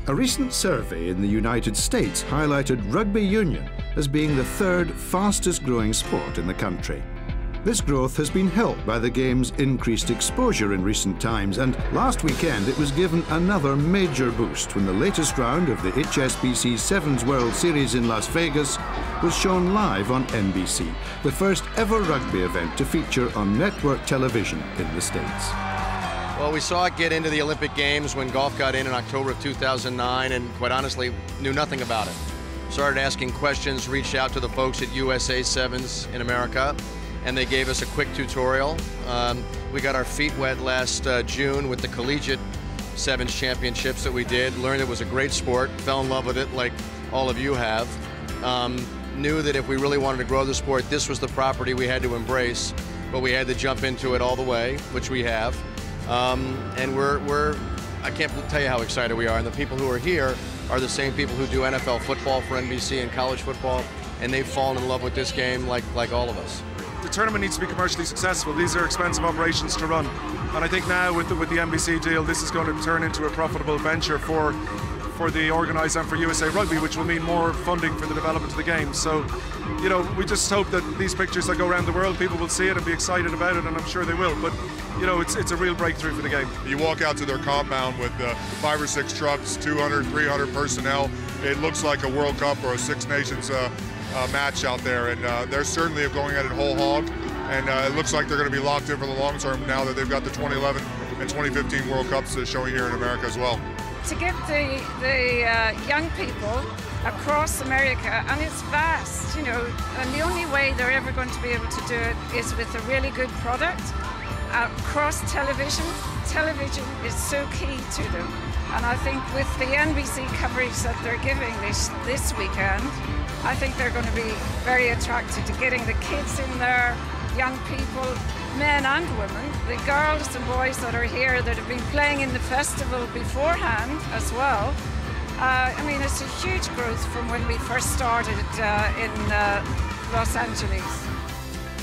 A recent survey in the United States highlighted rugby union as being the third fastest growing sport in the country. This growth has been helped by the game's increased exposure in recent times, and last weekend it was given another major boost when the latest round of the HSBC Sevens World Series in Las Vegas was shown live on NBC, the first ever rugby event to feature on network television in the States. Well, we saw it get into the Olympic Games when golf got in October of 2009, and quite honestly, knew nothing about it. Started asking questions, reached out to the folks at USA Sevens in America, and they gave us a quick tutorial. We got our feet wet last June with the collegiate Sevens championships that we did. Learned it was a great sport, fell in love with it like all of you have. Knew that if we really wanted to grow the sport, this was the property we had to embrace, but we had to jump into it all the way, which we have. And I can't tell you how excited we are. And the people who are here are the same people who do NFL football for NBC and college football, and they've fallen in love with this game like all of us. The tournament needs to be commercially successful. These are expensive operations to run. And I think now with the NBC deal, this is going to turn into a profitable venture for the organiser and for USA Rugby, which will mean more funding for the development of the game. So, you know, we just hope that these pictures that go around the world, people will see it and be excited about it, and I'm sure they will. But, you know, it's a real breakthrough for the game. You walk out to their compound with 5 or 6 trucks, 200, 300 personnel. It looks like a World Cup or a Six Nations match out there, and they're certainly going at it whole hog. And it looks like they're going to be locked in for the long term now that they've got the 2011 and 2015 World Cups showing here in America as well. To get the young people across America, and it's vast, you know, and the only way they're ever going to be able to do it is with a really good product across television. Television is so key to them, and I think with the NBC coverage that they're giving this weekend, I think they're going to be very attracted to getting the kids in there, young people, men and women, the girls and boys that are here that have been playing in the festival beforehand as well. I mean, it's a huge growth from when we first started in Los Angeles.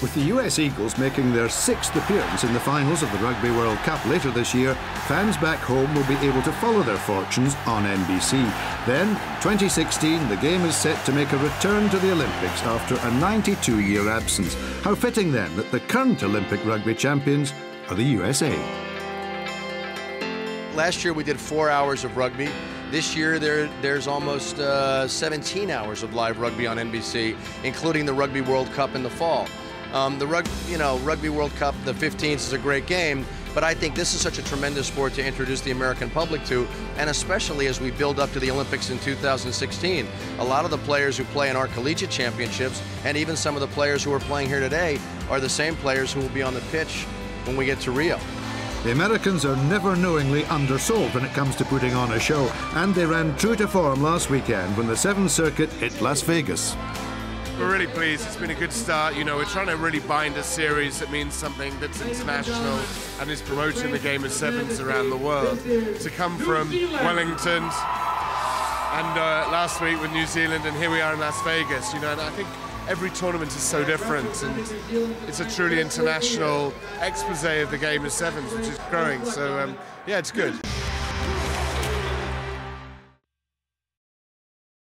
With the US Eagles making their 6th appearance in the finals of the Rugby World Cup later this year, fans back home will be able to follow their fortunes on NBC. Then, 2016, the game is set to make a return to the Olympics after a 92-year absence. How fitting then that the current Olympic rugby champions are the USA. Last year we did 4 hours of rugby. This year there's almost 17 hours of live rugby on NBC, including the Rugby World Cup in the fall. Rugby World Cup, the 15th, is a great game, but I think this is such a tremendous sport to introduce the American public to, and especially as we build up to the Olympics in 2016. A lot of the players who play in our collegiate championships, and even some of the players who are playing here today, are the same players who will be on the pitch when we get to Rio. The Americans are never knowingly undersold when it comes to putting on a show, and they ran true to form last weekend when the Sevens circuit hit Las Vegas. We're really pleased. It's been a good start. You know, we're trying to really bind a series that means something that's international and is promoting the game of sevens around the world. To come from Wellington and last week with New Zealand, and here we are in Las Vegas. You know, and I think every tournament is so different, and it's a truly international expose of the game of sevens, which is growing. So yeah, it's good.